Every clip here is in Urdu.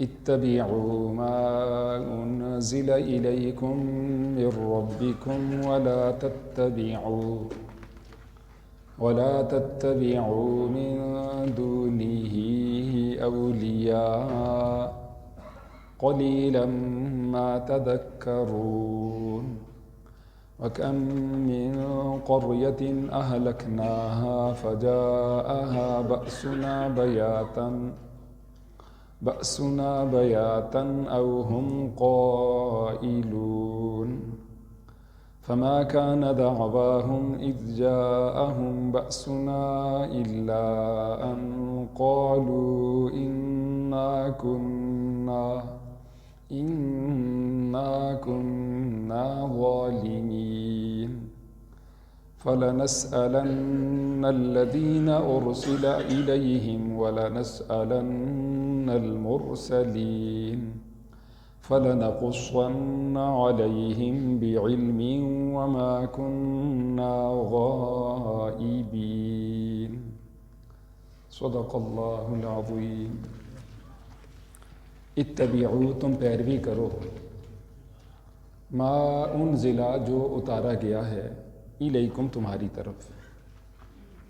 اتبعوا ما أنزل إليكم من ربكم ولا تتبعوا من دونه أولياء قليلا ما تذكرون وكم من قرية أهلكناها فجاءها بأسنا بياتا أو هم قائلون فما كان دعواهم إذ جاءهم بأسنا إلا أن قالوا إنا كنا ظالمين فلنسألن الذين أرسل إليهم ولنسألن المرسلين فلنقصن عليهم بعلم وما كنا غائبين صدق اللہ العظیم۔ اتبعوا، تم پیروی کرو، ما انزل، جو اتارا گیا ہے، الیکم، تمہاری طرف،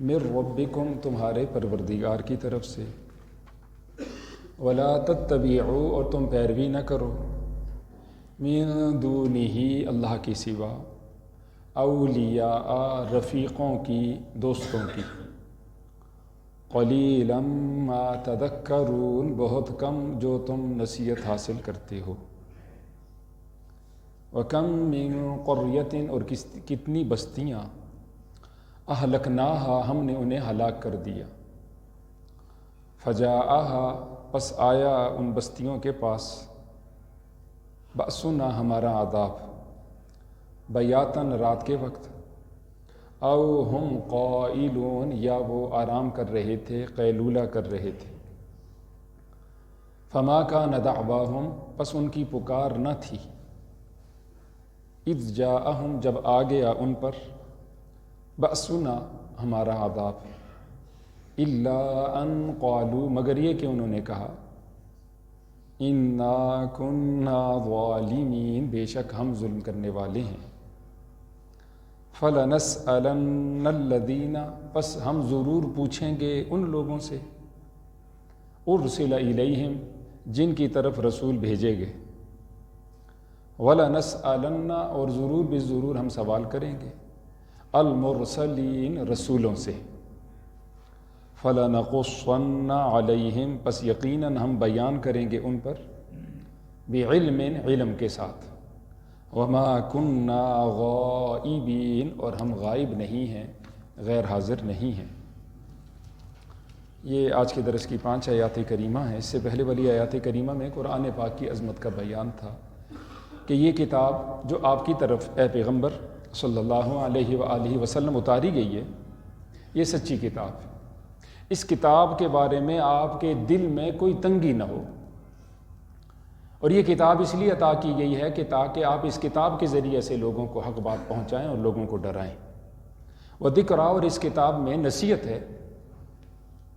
من ربکم، تمہارے پروردگار کی طرف سے، ولا تتبعوا، اور تم پیروی نہ کرو، من دونہ، اللہ کی سوا، اولیاء، رفیقوں کی، دوستوں کی، قلیلا ما تذکرون، بہت کم جو تم نصیحت حاصل کرتے ہو، وکم من قریۃ، اور کتنی بستیاں، اہلکناہا، ہم نے انہیں ہلاک کر دیا، فجاءہا، پس آیا ان بستیوں کے پاس، بأسنا، ہمارا عذاب، بیاتن، رات کے وقت، او ہم قائلون، یا وہ آرام کر رہے تھے، قیلولہ کر رہے تھے، فما کان دعواہم، پس ان کی پکار نہ تھی، اذ جاءہم، جب آ گیا ان پر، بأسنا، ہمارا عذاب، الا ان قالوا، مگر یہ کہ انہوں نے کہا، انا کنا ظالمین، بے شک ہم ظلم کرنے والے ہیں، فلنسألن الذین، پس ہم ضرور پوچھیں گے ان لوگوں سے، ارسل الیہم، جن کی طرف رسول بھیجے گئے، وَلَنَسْأَلَنَّ، اور ضرور بے ضرور ہم سوال کریں گے، المرسلین، رسولوں سے، فَلَنَقُصَّنَّ عَلَيْهِمْ، پس یقیناً ہم بیان کریں گے ان پر، بعلم، علم کے ساتھ، وَمَا كُنَّا غَائِبِينَ، اور ہم غائب نہیں ہیں، غیر حاضر نہیں ہیں۔ یہ آج کے درس کی 5 آیات کریمہ ہیں۔ اس سے پہلے والی آیات کریمہ میں قرآن پاک کی عظمت کا بیان تھا کہ یہ کتاب جو آپ کی طرف اے پیغمبر صلی اللہ علیہ وآلہ وسلم اتاری گئی ہے، یہ سچی کتاب ہے۔ اس کتاب کے بارے میں آپ کے دل میں کوئی تنگی نہ ہو، اور یہ کتاب اس لیے عطا کی گئی ہے کہ تاکہ آپ اس کتاب کے ذریعے سے لوگوں کو حق بات پہنچائیں اور لوگوں کو ڈرائیں، وذکریٰ، اور اس کتاب میں نصیحت ہے،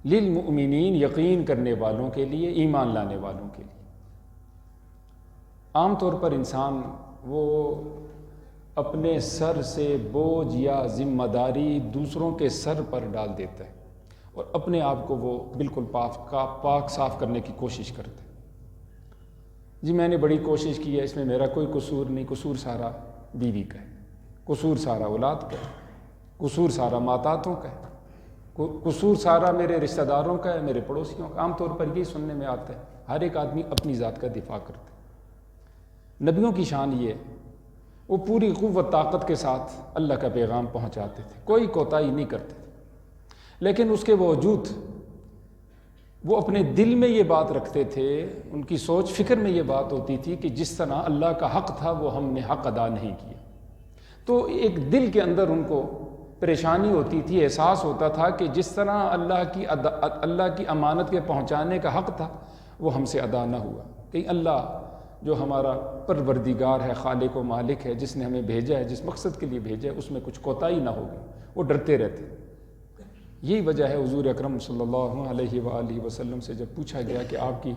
للمؤمنین، یقین کرنے والوں کے لیے، ایمان لانے والوں کے لیے۔ عام طور پر انسان وہ اپنے سر سے بوجھ یا ذمہ داری دوسروں کے سر پر ڈال دیتا ہے اور اپنے آپ کو وہ بالکل پاک صاف کرنے کی کوشش کرتا ہے۔ جی میں نے بڑی کوشش کی ہے، اس میں میرا کوئی قصور نہیں، قصور سارا بیوی کا ہے، قصور سارا اولاد کا ہے، قصور سارا ماتاتوں کا ہے، قصور سارا میرے رشتہ داروں کا ہے، میرے پڑوسیوں کا۔ عام طور پر یہی سننے میں آتا ہے، ہر ایک آدمی اپنی ذات کا دفاع کرتا ہے۔ نبیوں کی شان یہ ہے، وہ پوری قوت طاقت کے ساتھ اللہ کا پیغام پہنچاتے تھے، کوئی کوتاہی نہیں کرتے تھے، لیکن اس کے باوجود وہ اپنے دل میں یہ بات رکھتے تھے، ان کی سوچ فکر میں یہ بات ہوتی تھی کہ جس طرح اللہ کا حق تھا وہ ہم نے حق ادا نہیں کیا۔ تو ایک دل کے اندر ان کو پریشانی ہوتی تھی، احساس ہوتا تھا کہ جس طرح اللہ کی امانت کے پہنچانے کا حق تھا وہ ہم سے ادا نہ ہوا، کہیں اللہ جو ہمارا پروردگار ہے، خالق و مالک ہے، جس نے ہمیں بھیجا ہے، جس مقصد کے لیے بھیجا ہے، اس میں کچھ کوتاہی نہ ہوگی، وہ ڈرتے رہتے۔ یہی وجہ ہے حضور اکرم صلی اللہ علیہ وآلہ وسلم سے جب پوچھا گیا کہ آپ کی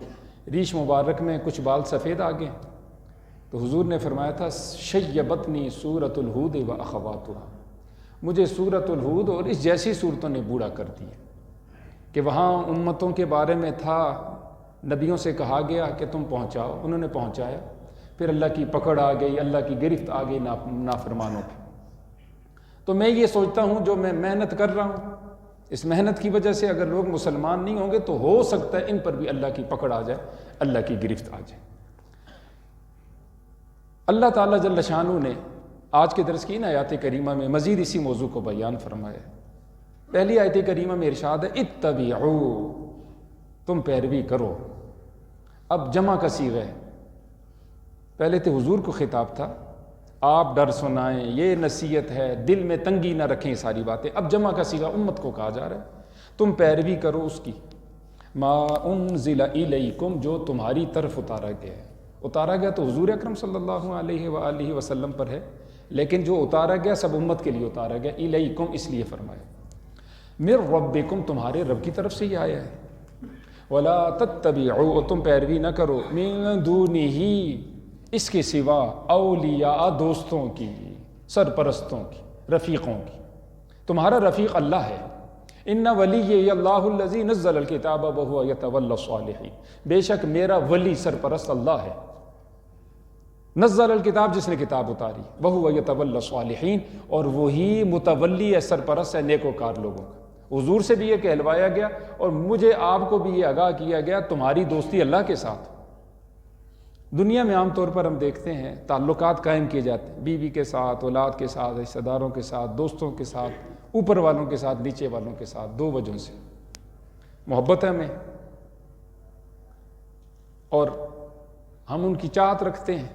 ریش مبارک میں کچھ بال سفید آ گئے، تو حضور نے فرمایا تھا شیبتنی سورۃ الہود و اخواتها، مجھے سورۃ الہود اور اس جیسی صورتوں نے بوڑھا کر دیا کہ وہاں امتوں کے بارے میں تھا، نبیوں سے کہا گیا کہ تم پہنچاؤ، انہوں نے پہنچایا، پھر اللہ کی پکڑ آ گئی، اللہ کی گرفت آ گئی نافرمانوں پہ۔ تو میں یہ سوچتا ہوں جو میں محنت کر رہا ہوں، اس محنت کی وجہ سے اگر لوگ مسلمان نہیں ہوں گے تو ہو سکتا ہے ان پر بھی اللہ کی پکڑ آ جائے، اللہ کی گرفت آ جائے۔ اللہ تعالیٰ جل شانہ نے آج کے درس کی آیات کریمہ میں مزید اسی موضوع کو بیان فرمایا ہے۔ پہلی آیت کریمہ میں ارشاد ہے اتبعوا، تم پیروی کرو۔ اب جمع کا صیغہ ہے، پہلے تو حضور کو خطاب تھا، آپ ڈر سنائیں، یہ نصیحت ہے، دل میں تنگی نہ رکھیں ساری باتیں۔ اب جمع کا صیغہ امت کو کہا جا رہا ہے، تم پیروی کرو اس کی، ما انزل الیکم، جو تمہاری طرف اتارا گیا ہے۔ اتارا گیا تو حضور اکرم صلی اللہ علیہ وآلہ وسلم پر ہے، لیکن جو اتارا گیا سب امت کے لیے اتارا گیا، الیکم اس لیے فرمایا، من ربکم، تمہارے رب کی طرف سے یہ آیا ہے، ولا تتبعوا، تم پیروی نہ کرو، من دونہ، اس کے سوا، اولیاء، دوستوں کی، سرپرستوں کی، رفیقوں کی۔ تمہارا رفیق اللہ ہے، ان ولی اللہ الذی نزل الکتاب وہو یتولی الصالحین، بے شک میرا ولی سرپرست اللہ ہے، نزل الکتاب، جس نے کتاب اتاری، وہو یتولی الصالحین، اور وہی متولی ہے، سرپرست ہے نیکوکار لوگوں کا۔ حضور سے بھی یہ کہلوایا گیا اور مجھے آپ کو بھی یہ آگاہ کیا گیا، تمہاری دوستی اللہ کے ساتھ۔ دنیا میں عام طور پر ہم دیکھتے ہیں تعلقات قائم کیے جاتے ہیں، بیوی کے ساتھ، اولاد کے ساتھ، رشتہ داروں کے ساتھ، دوستوں کے ساتھ، اوپر والوں کے ساتھ، نیچے والوں کے ساتھ، دو وجہوں سے محبت ہے ہمیں اور ہم ان کی چاہت رکھتے ہیں،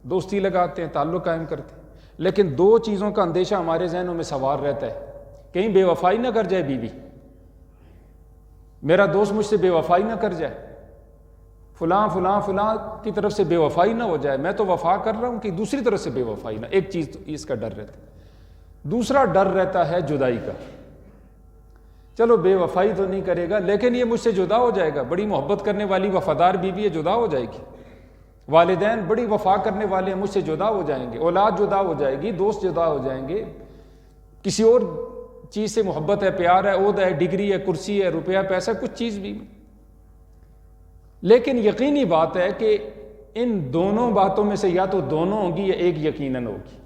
دوستی لگاتے ہیں، تعلق قائم کرتے ہیں، لیکن دو چیزوں کا اندیشہ ہمارے ذہنوں میں سوار رہتا ہے، کہیں بے وفائی نہ کر جائے بیوی، میرا دوست مجھ سے بے وفائی نہ کر جائے، فلاں فلاں فلاں کی طرف سے بے وفائی نہ ہو جائے، میں تو وفا کر رہا ہوں کہ دوسری طرف سے بے وفائی نہ، ایک چیز تو اس کا ڈر رہتا ہے۔ دوسرا ڈر رہتا ہے جدائی کا، چلو بے وفائی تو نہیں کرے گا لیکن یہ مجھ سے جدا ہو جائے گا، بڑی محبت کرنے والی وفادار بیوی ہے، جدا ہو جائے گی، والدین بڑی وفا کرنے والے ہیں، مجھ سے جدا ہو جائیں گے، اولاد جدا ہو جائے گی، دوست جدا ہو جائیں گے، کسی اور چیز سے محبت ہے، پیار ہے، عہدہ ہے، ڈگری ہے، کرسی ہے، روپیہ پیسہ، کچھ چیز بھی۔ لیکن یقینی بات ہے کہ ان دونوں باتوں میں سے یا تو دونوں ہوں گی یا ایک یقیناً ہوگی۔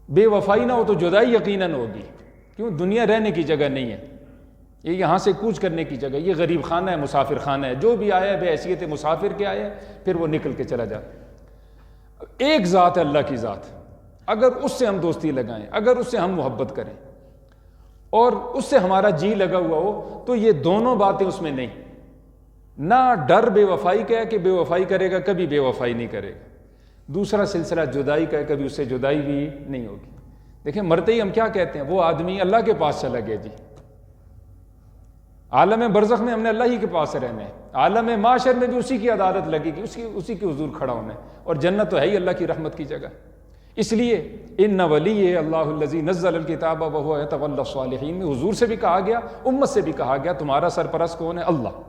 بے وفائی نہ ہو تو جدائی یقیناً ہوگی، کیوں؟ دنیا رہنے کی جگہ نہیں ہے، یہ یہاں سے کوچ کرنے کی جگہ، یہ غریب خانہ ہے، مسافر خانہ ہے، جو بھی آیا ہے بے حیثیت مسافر کے آیا ہے، پھر وہ نکل کے چلا جاتا ہے۔ ایک ذات ہے اللہ کی ذات، اگر اس سے ہم دوستی لگائیں، اگر اس سے ہم محبت کریں اور اس سے ہمارا جی لگا ہوا ہو تو یہ دونوں باتیں اس میں نہیں، نہ ڈر بے وفائی کا ہے کہ بے وفائی کرے گا، کبھی بے وفائی نہیں کرے گا، دوسرا سلسلہ جدائی کا ہے، کبھی اس سے جدائی بھی نہیں ہوگی۔ دیکھیں مرتے ہی ہم کیا کہتے ہیں، وہ آدمی اللہ کے پاس چلا گیا جی، عالم برزخ میں ہم نے اللہ ہی کے پاس رہنا ہے، عالم معاشر میں بھی اسی کی عدالت لگے گی، اسی کے حضور کھڑا ہونا ہے، اور جنت تو ہے ہی اللہ کی رحمت کی جگہ۔ اس لیے ان ولی اللہ الذی نزل الکتاب وہو یتولی الصالحین میں حضور سے بھی کہا گیا، امت سے بھی کہا گیا، تمہارا سرپرست کون ہے؟ اللہ،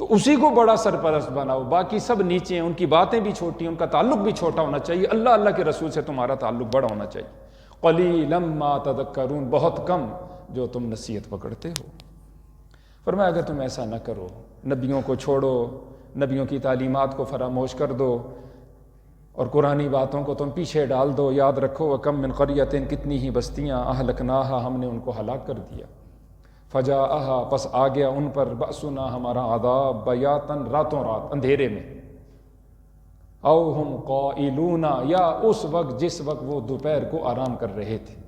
تو اسی کو بڑا سرپرست بناؤ، باقی سب نیچے ہیں، ان کی باتیں بھی چھوٹی ہیں، ان کا تعلق بھی چھوٹا ہونا چاہیے، اللہ کے رسول سے تمہارا تعلق بڑا ہونا چاہیے۔ قلیلا ما تذکرون، بہت کم جو تم نصیحت پکڑتے ہو۔ فرمایا اگر تم ایسا نہ کرو، نبیوں کو چھوڑو، نبیوں کی تعلیمات کو فراموش کر دو اور قرآنی باتوں کو تم پیچھے ڈال دو، یاد رکھو وَكَم مِّن قَرْيَةٍ، کتنی ہی بستیاں، أَهْلَكْنَاهَا، ہم نے ان کو ہلاک کر دیا، فَجَاءَهَا، پس آ گیا ان پر، بَأْسُنَا، ہمارا عذاب، بَيَاتًا، راتوں رات، اندھیرے میں، أَوْ هُمْ قَائِلُونَ، یا اس وقت جس وقت وہ دوپہر کو آرام کر رہے تھے،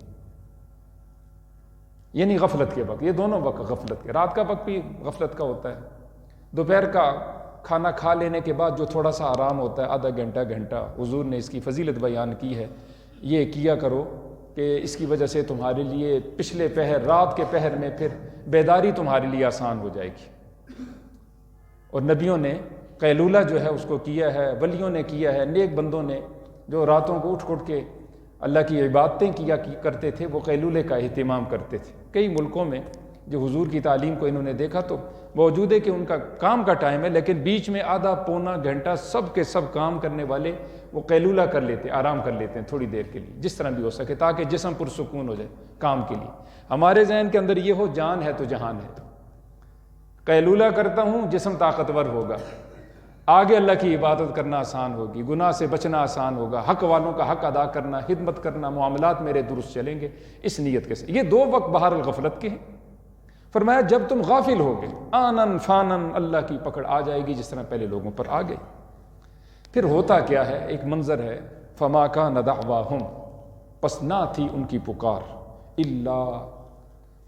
یعنی غفلت کے وقت، یہ دونوں وقت غفلت کے، رات کا وقت بھی غفلت کا ہوتا ہے، دوپہر کا کھانا کھا لینے کے بعد جو تھوڑا سا آرام ہوتا ہے، آدھا گھنٹہ، حضور نے اس کی فضیلت بیان کی ہے، یہ کیا کرو کہ اس کی وجہ سے تمہارے لیے پچھلے پہر، رات کے پہر میں پھر بیداری تمہارے لیے آسان ہو جائے گی۔ اور نبیوں نے قیلولہ جو ہے اس کو کیا ہے، ولیوں نے کیا ہے، نیک بندوں نے جو راتوں کو اٹھ کے اللہ کی عبادتیں کیا کرتے تھے، وہ قیلولے کا اہتمام کرتے تھے۔ کئی ملکوں میں جو حضور کی تعلیم کو انہوں نے دیکھا تو موجود ہے کہ ان کا کام کا ٹائم ہے، لیکن بیچ میں آدھا پونا گھنٹہ سب کے سب کام کرنے والے وہ قیلولہ کر لیتے ہیں، آرام کر لیتے ہیں تھوڑی دیر کے لیے، جس طرح بھی ہو سکے تاکہ جسم پرسکون ہو جائے کام کے لیے۔ ہمارے ذہن کے اندر یہ ہو جان ہے تو جہان ہے، قیلولہ کرتا ہوں جسم طاقتور ہوگا، آگے اللہ کی عبادت کرنا آسان ہوگی، گناہ سے بچنا آسان ہوگا، حق والوں کا حق ادا کرنا، خدمت کرنا، معاملات میرے درست چلیں گے، اس نیت کے ساتھ۔ یہ دو وقت بہر الغفلت کے ہیں۔ فرمایا جب تم غافل ہوگے آنن فانن اللہ کی پکڑ آ جائے گی، جس طرح پہلے لوگوں پر آ گئی۔ پھر ہوتا کیا ہے، ایک منظر ہے، فما کان دعواہم، پس نہ تھی ان کی پکار، الا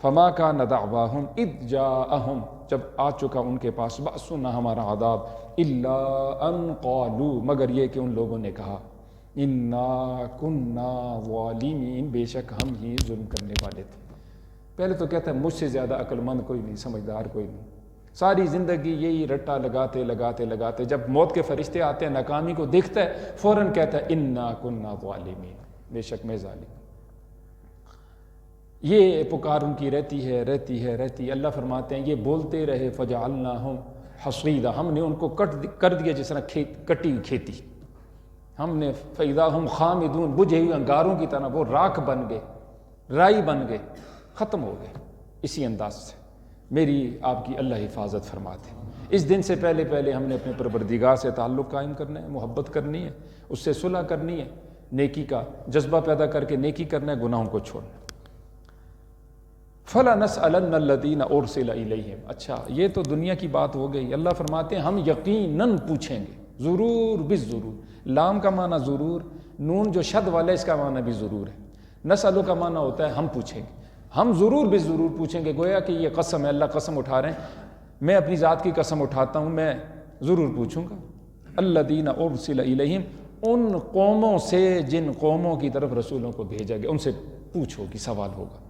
فما کان دعواہم اذ جاءہم، جب آ چکا ان کے پاس بأسنا ہمارا عذاب، الا ان قالوا، مگر یہ کہ ان لوگوں نے کہا، انا کنا ظالمین، بے شک ہم ہی ظلم کرنے والے تھے۔ پہلے تو کہتا ہے مجھ سے زیادہ عقل مند کوئی نہیں، سمجھدار کوئی نہیں، ساری زندگی یہی رٹا لگاتے جب موت کے فرشتے آتے ہیں ناکامی کو دیکھتا ہے فوراً کہتا ہے انا کنا ظالمین، بے شک میں ظالم۔ یہ پکار ان کی رہتی ہے۔ اللہ فرماتے ہیں یہ بولتے رہے، فجعلناہم حصیدا، ہم نے ان کو کر دیا جس طرح کٹی ہوئی کھیتی، ہم نے فاذا ہم خامدون، بجھے ہوئے انگاروں کی طرح وہ راکھ بن گئے، رائی بن گئے، ختم ہو گئے۔ اسی انداز سے میری آپ کی اللہ حفاظت فرماتے ہیں۔ اس دن سے پہلے ہم نے اپنے پروردگار سے تعلق قائم کرنا ہے، محبت کرنی ہے، اس سے صلح کرنی ہے، نیکی کا جذبہ پیدا کر کے نیکی کرنا ہے، گناہوں کو چھوڑنا ہے۔ فَلَنَسْأَلَنَّ الَّذِينَ أُرْسِلَ إِلَيْهِمْ، اچھا یہ تو دنیا کی بات ہو گئی۔ اللہ فرماتے ہیں ہم یقیناً پوچھیں گے، ضرور بالضرور، لام کا معنی ضرور، نون جو شد والا ہے اس کا معنی بھی ضرور ہے، نسألو کا معنی ہوتا ہے ہم پوچھیں گے، ہم ضرور بالضرور پوچھیں گے، گویا کہ یہ قسم ہے، اللہ قسم اٹھا رہے ہیں، میں اپنی ذات کی قسم اٹھاتا ہوں، میں ضرور پوچھوں گا۔ الَّذِينَ أُرْسِلَ إِلَيْهِمْ، ان قوموں سے جن قوموں کی طرف رسولوں کو بھیجا گیا، ان سے پوچھ ہوگی، سوال ہوگا۔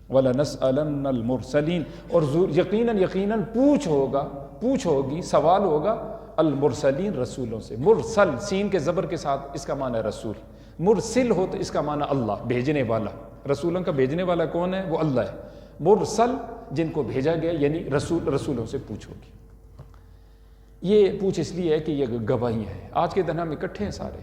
وَلَنَسْأَلَنَّ الْمُرْسَلِينَ، اور یقیناً پوچھ ہوگی، سوال ہوگا المرسلین، رسولوں سے۔ مرسل سین کے زبر کے ساتھ اس کا معنی ہے رسول، مرسل ہو تو اس کا معنی اللہ، بھیجنے والا۔ رسولوں کا بھیجنے والا کون ہے؟ وہ اللہ ہے۔ مرسل جن کو بھیجا گیا یعنی رسولوں سے پوچھ ہوگی۔ یہ پوچھ اس لیے ہے کہ یہ گواہی ہے۔ آج کے دن ہم اکٹھے ہیں سارے،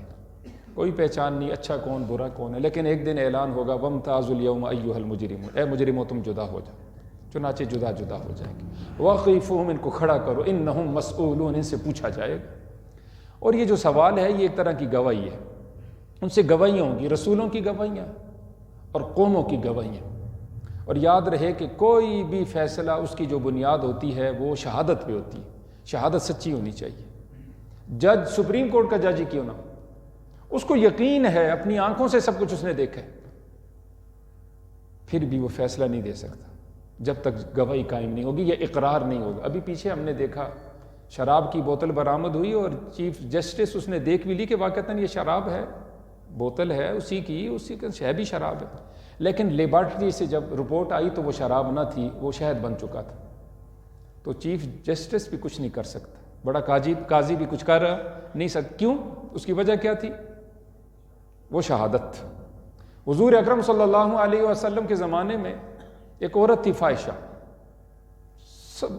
کوئی پہچان نہیں اچھا کون برا کون ہے، لیکن ایک دن اعلان ہوگا وَامْتَازُوا الْيَوْمَ أَيُّهَا الْمُجْرِمُونَ، اے مجرمو تم جدا ہو جاؤ، چنانچہ جدا ہو جائیں گے۔ وَقِفُوهُمْ، ان کو کھڑا کرو، إِنَّهُمْ مَسْئُولُونَ، ان سے پوچھا جائے گا۔ اور یہ جو سوال ہے یہ ایک طرح کی گواہی ہے، ان سے گواہیاں ہوں گی، رسولوں کی گواہیاں اور قوموں کی گواہیاں۔ اور یاد رہے کہ کوئی بھی فیصلہ اس کی جو بنیاد ہوتی ہے وہ شہادت پہ ہوتی ہے، شہادت سچی ہونی چاہیے۔ جج سپریم کورٹ کا جج ہی کیوں نہ ہو، اس کو یقین ہے، اپنی آنکھوں سے سب کچھ اس نے دیکھا ہے، پھر بھی وہ فیصلہ نہیں دے سکتا جب تک گواہی قائم نہیں ہوگی یا اقرار نہیں ہوگا۔ ابھی پیچھے ہم نے دیکھا شراب کی بوتل برآمد ہوئی اور چیف جسٹس اس نے دیکھ بھی لی کہ واقعتاً یہ شراب ہے، بوتل ہے اسی کا شہ بھی شراب ہے، لیکن لیبارٹری سے جب رپورٹ آئی تو وہ شراب نہ تھی، وہ شہد بن چکا تھا۔ تو چیف جسٹس بھی کچھ نہیں کر سکتا، بڑا قاضی بھی کچھ کر نہیں سکتا۔ کیوں؟ اس کی وجہ کیا تھی؟ وہ شہادت۔ حضور اکرم صلی اللہ علیہ وسلم کے زمانے میں ایک عورت تھی فائشہ،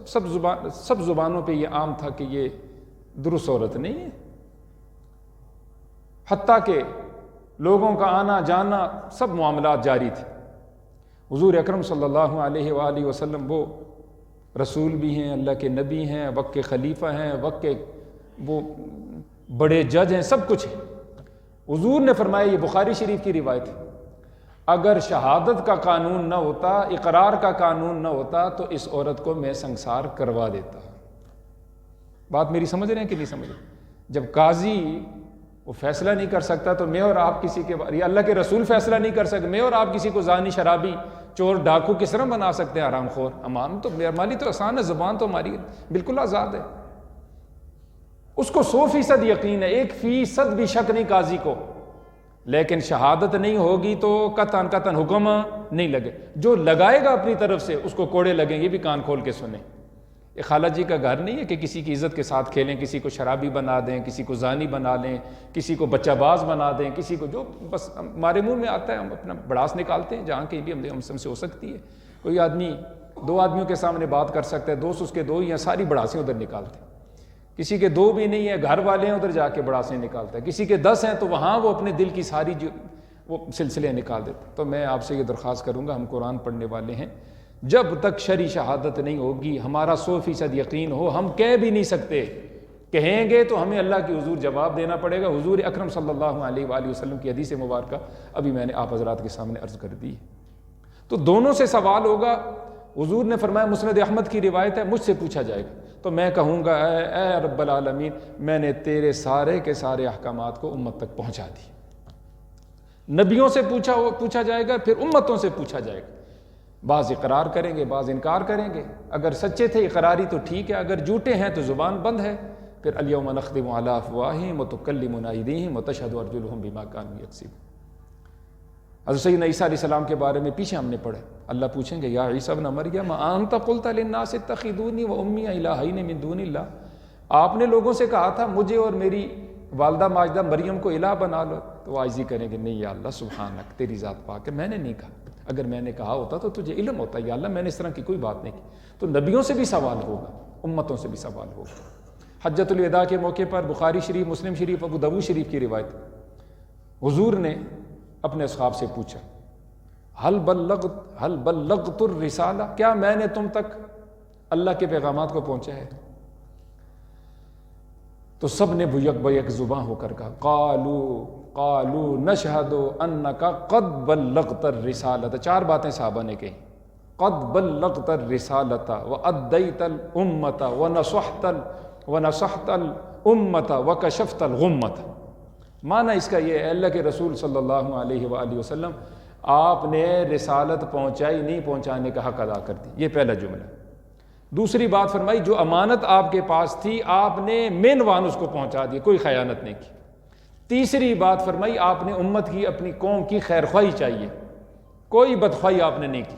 سب زبانوں پہ یہ عام تھا کہ یہ درست عورت نہیں ہے، حتیٰ کہ لوگوں کا آنا جانا سب معاملات جاری تھے۔ حضور اکرم صلی اللہ علیہ وآلہ وسلم وہ رسول بھی ہیں، اللہ کے نبی ہیں، وقت کے خلیفہ ہیں، وقت کے وہ بڑے جج ہیں، سب کچھ ہے۔ حضور نے فرمایا، یہ بخاری شریف کی روایت ہے، اگر شہادت کا قانون نہ ہوتا، اقرار کا قانون نہ ہوتا تو اس عورت کو میں سنسار کروا دیتا۔ بات میری سمجھ رہے ہیں کہ نہیں سمجھ رہے؟ جب قاضی وہ فیصلہ نہیں کر سکتا تو میں اور آپ کسی کے بارے، یا اللہ کے رسول فیصلہ نہیں کر سکتے، میں اور آپ کسی کو زانی، شرابی، چور، ڈاکو کس طرح بنا سکتے ہیں؟ حرام خور۔ ہمارا تو ہماری تو آسان ہے، زبان تو ہماری بالکل آزاد ہے۔ اس کو 100% یقین ہے، 1% بھی شک نہیں قاضی کو، لیکن شہادت نہیں ہوگی تو قطعاً حکم نہیں لگے۔ جو لگائے گا اپنی طرف سے اس کو کوڑے لگیں گے، بھی کان کھول کے سنیں۔ یہ خالہ جی کا گھر نہیں ہے کہ کسی کی عزت کے ساتھ کھیلیں، کسی کو شرابی بنا دیں، کسی کو زانی بنا لیں، کسی کو بچہ باز بنا دیں، کسی کو جو بس ہمارے منہ میں آتا ہے ہم اپنا بڑاس نکالتے ہیں، جہاں کہیں بھی ہم سے ہو سکتی ہے۔ کوئی آدمی دو آدمیوں کے سامنے بات کر سکتا ہے، دوست اس کے دو ہی ہیں، ساری بڑھاسیں ادھر نکالتے ہیں۔ کسی کے دو بھی نہیں ہے، گھر والے ہیں، ادھر جا کے بڑھاسیں نکالتا ہے۔ کسی کے 10 ہیں تو وہاں وہ اپنے دل کی ساری وہ سلسلے نکال دیتے۔ تو میں آپ سے یہ درخواست کروں گا، ہم قرآن پڑھنے والے ہیں، جب تک شرعی شہادت نہیں ہوگی، ہمارا 100% یقین ہو، ہم کہہ بھی نہیں سکتے۔ کہیں گے تو ہمیں اللہ کے حضور جواب دینا پڑے گا۔ حضور اکرم صلی اللہ علیہ وآلہ وسلم کی حدیث مبارکہ ابھی میں نے آپ حضرات کے سامنے عرض کر دی۔ تو دونوں سے سوال ہوگا۔ حضور نے فرمایا، مسند احمد کی روایت ہے، مجھ سے پوچھا جائے گا تو میں کہوں گا، اے رب العالمین، میں نے تیرے سارے کے سارے احکامات کو امت تک پہنچا دی۔ نبیوں سے پوچھا جائے گا، پھر امتوں سے پوچھا جائے گا۔ بعض اقرار کریں گے، بعض انکار کریں گے۔ اگر سچے تھے اقراری تو ٹھیک ہے، اگر جھوٹے ہیں تو زبان بند ہے۔ پھر الیوم نختم علی افواہہم وتکلمنا ایدیہم وتشہد ارجلہم بما کانوا یکسبون۔ حضرت سیدنا عیسیٰ علیہ السلام کے بارے میں پیچھے ہم نے پڑھے، اللہ پوچھیں گے، یا عیسیٰ ابن مریم انت قلت للناس اتخذونی وامی الہین من دون اللہ، آپ نے لوگوں سے کہا تھا مجھے اور میری والدہ ماجدہ مریم کو الہ بنا لو، تو عاجزی کریں گے، نہیں یا اللہ سبحانک، تیری ذات پاک ہے، میں نے نہیں کہا، اگر میں نے کہا ہوتا تو تجھے علم ہوتا، یا اللہ میں نے اس طرح کی کوئی بات نہیں کی۔ تو نبیوں سے بھی سوال ہوگا، امتوں سے بھی سوال ہوگا۔ حجۃ الوداع کے موقع پر بخاری شریف، مسلم شریف، ابو داؤد شریف کی روایت، حضور نے اپنے اصحاب سے پوچھا، حل بلغت الرسالہ، کیا میں نے تم تک اللہ کے پیغامات کو پہنچا ہے؟ تو سب نے بیک زباں ہو کر کہا، قالوا نشہد انک قد بلغت الرسالۃ۔ 4 باتیں صحابہ نے کہیں، قد بلغت الرسالۃ وادیت الامۃ ونصحت الامۃ وکشفت الغمۃ۔ معنی اس کا یہ ہے، اللہ کے رسول صلی اللہ علیہ وآلہ وسلم، آپ نے رسالت پہنچائی، نہیں پہنچانے کا حق ادا کر دی، یہ پہلا جملہ۔ دوسری بات فرمائی، جو امانت آپ کے پاس تھی آپ نے مین وان اس کو پہنچا دی، کوئی خیانت نہیں کی۔ تیسری بات فرمائی، آپ نے امت کی، اپنی قوم کی خیر خواہی چاہیے، کوئی بدخواہی آپ نے نہیں کی۔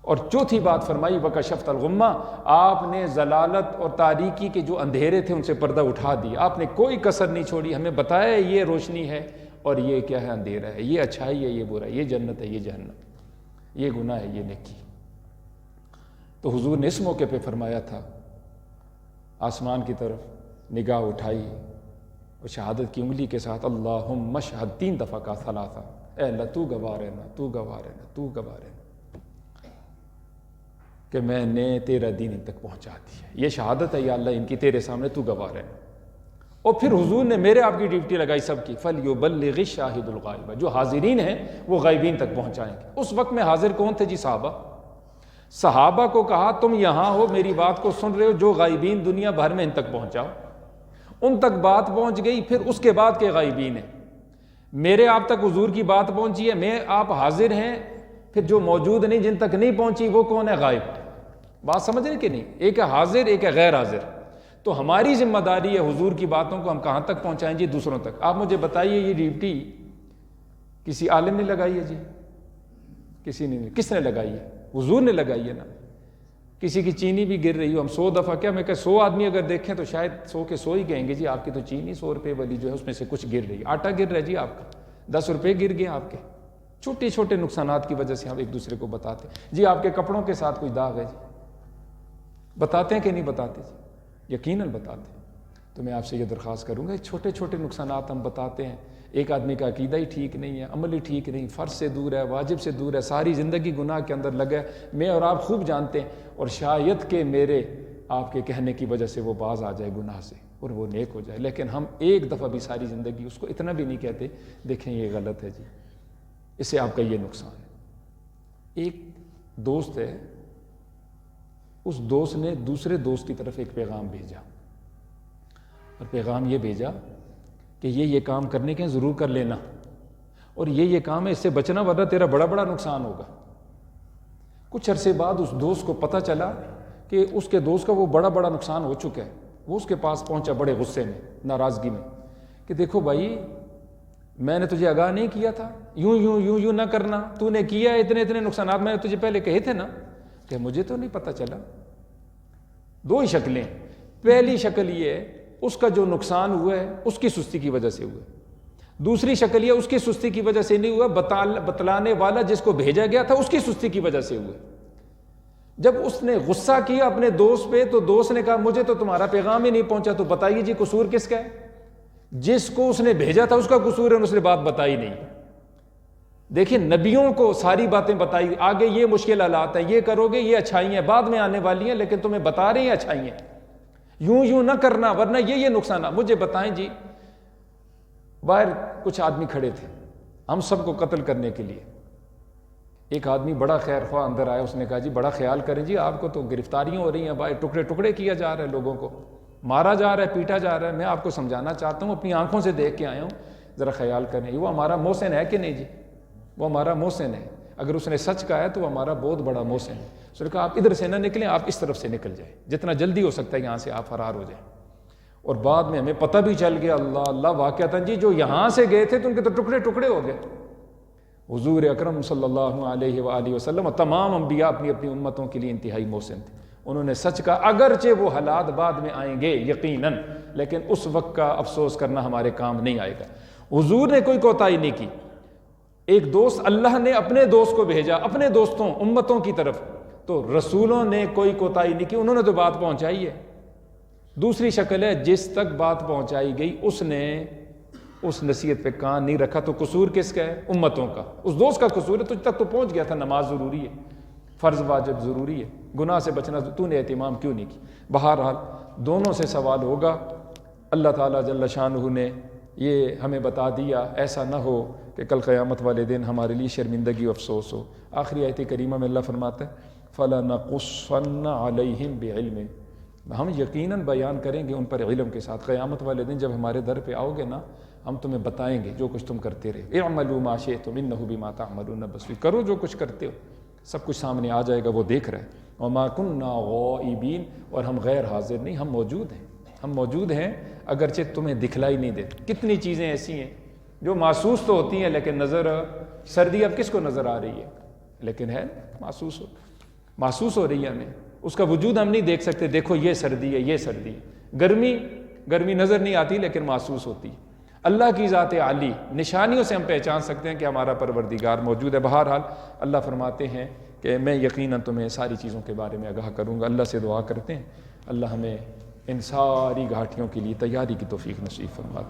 اور چوتھی بات فرمائی، وکشفت الغمہ، آپ نے ضلالت اور تاریکی کے جو اندھیرے تھے ان سے پردہ اٹھا دیا، آپ نے کوئی کسر نہیں چھوڑی، ہمیں بتایا یہ روشنی ہے اور یہ کیا ہے، اندھیرا ہے، یہ اچھائی ہے، یہ برا ہے، یہ جنت ہے، یہ جہنم، یہ گناہ ہے، یہ نیکی۔ تو حضور نے اس موقع پہ فرمایا تھا، آسمان کی طرف نگاہ اٹھائی اور شہادت کی انگلی کے ساتھ اللہم اشہد 3 دفعہ کا ثلاثہ، اے اللہ تو گواہ رہنا، تو گواہ رہنا، تو گواہ رہنا کہ میں نے تیرا دین ان تک پہنچا دیا، یہ شہادت ہے یا اللہ ان کی تیرے سامنے، تو گواہ رہنا۔ اور پھر حضور نے میرے آپ کی ڈیوٹی لگائی سب کی، فَلْيُبَلِّغِ الشَّاهِدُ الْغَائِبَ، جو حاضرین ہیں وہ غائبین تک پہنچائیں گے۔ اس وقت میں حاضر کون تھے جی؟ صحابہ کو کہا تم یہاں ہو، میری بات کو سن رہے ہو، جو غائبین دنیا بھر میں ان تک پہنچاؤ۔ ان تک بات پہنچ گئی، پھر اس کے بعد کے غائبین ہیں، میرے آپ تک حضور کی بات پہنچی ہے، میں آپ حاضر ہیں، پھر جو موجود نہیں، جن تک نہیں پہنچی، وہ کون ہے؟ غائب۔ بات سمجھ رہے کہ نہیں؟ ایک ہے حاضر، ایک ہے غیر حاضر۔ تو ہماری ذمہ داری ہے حضور کی باتوں کو ہم کہاں تک پہنچائیں جی؟ دوسروں تک۔ آپ مجھے بتائیے، یہ ڈیوٹی کسی عالم نے لگائی ہے جی؟ کسی نے؟ کس نے لگائی ہے؟ حضور نے لگائی ہے نا۔ کسی کی چینی بھی گر رہی ہو، ہم 100 دفعہ، کیا میں کہ 100 آدمی اگر دیکھیں تو شاید 100 کے 100 ہی کہیں گے جی آپ کی تو چینی 100 روپے والی جو ہے اس میں سے کچھ گر رہی ہے، آٹا گر رہا ہے جی آپ کا، 10 روپے گر گئے آپ کے، چھوٹے چھوٹے نقصانات کی وجہ سے ہم ایک دوسرے کو بتاتے ہیں جی آپ کے کپڑوں کے ساتھ کوئی داغ ہے جی، بتاتے ہیں کہ نہیں بتاتے جی؟ یقیناً بتاتے ہیں۔ تو میں آپ سے یہ درخواست کروں گا، چھوٹے چھوٹے نقصانات ہم بتاتے ہیں، ایک آدمی کا عقیدہ ہی ٹھیک نہیں ہے، عمل ہی ٹھیک نہیں، فرض سے دور ہے، واجب سے دور ہے، ساری زندگی گناہ کے اندر لگا ہے، میں اور آپ خوب جانتے ہیں، اور شاید کہ میرے آپ کے کہنے کی وجہ سے وہ باز آ جائے گناہ سے اور وہ نیک ہو جائے، لیکن ہم ایک دفعہ بھی ساری زندگی اس کو اتنا بھی نہیں کہتے دیکھیں یہ غلط ہے جی، اس سے آپ کا یہ نقصان ہے۔ ایک دوست ہے، اس دوست نے دوسرے دوست کی طرف ایک پیغام بھیجا، اور پیغام یہ بھیجا کہ یہ کام کرنے کے ضرور کر لینا، اور یہ کام ہے، اس سے بچنا ورنہ تیرا بڑا بڑا نقصان ہوگا۔ کچھ عرصے بعد اس دوست کو پتہ چلا کہ اس کے دوست کا وہ بڑا بڑا نقصان ہو چکا ہے، وہ اس کے پاس پہنچا بڑے غصے میں، ناراضگی میں، کہ دیکھو بھائی میں نے تجھے آگاہ نہیں کیا تھا، یوں نہ کرنا، تو نے کیا اتنے نقصانات میں نے تجھے پہلے کہے تھے نا، کہ مجھے تو نہیں پتہ چلا۔ 2 ہی شکلیں، پہلی شکل یہ ہے اس کا جو نقصان ہوا ہے اس کی سستی کی وجہ سے ہوا ہے، دوسری شکل یہ اس کی سستی کی وجہ سے نہیں ہوا، بتلانے والا جس کو بھیجا گیا تھا اس کی سستی کی وجہ سے ہوا ہے۔ جب اس نے غصہ کیا اپنے دوست پہ تو دوست نے کہا مجھے تو تمہارا پیغام ہی نہیں پہنچا، تو بتائیے جی قصور کس کا ہے؟ جس کو اس نے بھیجا تھا اس کا قصور ہے، اس نے بات بتائی نہیں۔ دیکھیں نبیوں کو ساری باتیں بتائی، آگے یہ مشکل حالات ہیں، یہ کرو گے، یہ اچھائی ہیں بعد میں آنے والی ہیں، لیکن تمہیں بتا رہے ہیں اچھائی ہیں، یوں نہ کرنا ورنہ یہ نقصانات۔ مجھے بتائیں جی، باہر کچھ آدمی کھڑے تھے ہم سب کو قتل کرنے کے لیے، ایک آدمی بڑا خیر خواہ اندر آیا، اس نے کہا جی بڑا خیال کریں جی، آپ کو تو گرفتاریاں ہو رہی ہیں، باہر ٹکڑے ٹکڑے کیا جا رہا ہے، لوگوں کو مارا جا رہا ہے، پیٹا جا رہا ہے، میں آپ کو سمجھانا چاہتا ہوں، اپنی آنکھوں سے دیکھ کے آیا ہوں، ذرا خیال کریں۔ وہ ہمارا محسن ہے کہ نہیں جی؟ وہ ہمارا محسن ہے، اگر اس نے سچ کہا ہے تو وہ ہمارا بہت بڑا محسن ہے۔ اس نے کہا آپ ادھر سے نہ نکلیں، آپ اس طرف سے نکل جائیں، جتنا جلدی ہو سکتا ہے یہاں سے آپ فرار ہو جائیں۔ اور بعد میں ہمیں پتہ بھی چل گیا، اللہ واقعتاً جی جو یہاں سے گئے تھے تو ان کے تو ٹکڑے ٹکڑے ہو گئے۔ حضور اکرم صلی اللہ علیہ وآلہ وسلم اور تمام انبیاء اپنی اپنی امتوں کے لیے انتہائی محسن تھے، انہوں نے سچ کہا، اگرچہ وہ حالات بعد میں آئیں گے یقیناً، لیکن اس وقت کا افسوس کرنا ہمارے کام نہیں آئے گا۔ حضور نے کوئی کوتاہی نہیں کی۔ ایک دوست، اللہ نے اپنے دوست کو بھیجا اپنے دوستوں امتوں کی طرف، تو رسولوں نے کوئی کوتاہی نہیں کی، انہوں نے تو بات پہنچائی ہے۔ دوسری شکل ہے جس تک بات پہنچائی گئی اس نے اس نصیحت پہ کان نہیں رکھا، تو قصور کس کا ہے؟ امتوں کا۔ اس دوست کا قصور ہے، تجھ تک تو پہنچ گیا تھا، نماز ضروری ہے، فرض واجب ضروری ہے، گناہ سے بچنا، تو نے اہتمام کیوں نہیں کی؟ بہرحال دونوں سے سوال ہوگا۔ اللہ تعالیٰ جل شانہ نے یہ ہمیں بتا دیا، ایسا نہ ہو کہ کل قیامت والے دن ہمارے لیے شرمندگی و افسوس ہو۔ آخری آیت کریمہ میں اللہ فرماتا ہے فَلَنَقُصَّنَّ عَلَيْهِمْ بِعِلْمٍ، ہم یقیناً بیان کریں گے ان پر علم کے ساتھ۔ قیامت والے دن جب ہمارے در پہ آؤ گے نا، ہم تمہیں بتائیں گے جو کچھ تم کرتے رہے، اعملوا ما شئتم انہ بما تعملون بصیر، کرو جو کچھ کرتے ہو، سب کچھ سامنے آ جائے گا، وہ دیکھ رہے ہیں۔ وما كنا غائبین، اور ہم غیر حاضر نہیں، ہم موجود ہیں، ہم موجود ہیں اگرچہ تمہیں دکھلائی نہیں دیتے۔ کتنی چیزیں ایسی ہیں جو محسوس تو ہوتی ہیں لیکن نظر، سردی اب کس کو نظر آ رہی ہے، لیکن ہے محسوس ہو رہی ہے ہمیں، اس کا وجود ہم نہیں دیکھ سکتے، دیکھو یہ سردی ہے، یہ سردی ہے، گرمی نظر نہیں آتی لیکن محسوس ہوتی ہے۔ اللہ کی ذات عالی نشانیوں سے ہم پہچان سکتے ہیں کہ ہمارا پروردگار موجود ہے۔ بہرحال اللہ فرماتے ہیں کہ میں یقیناً تمہیں ساری چیزوں کے بارے میں آگاہ کروں گا۔ اللہ سے دعا کرتے ہیں اللہ ہمیں ان ساری گھاٹیوں کے لیے تیاری کی توفیق نصیب فرماتے ہیں۔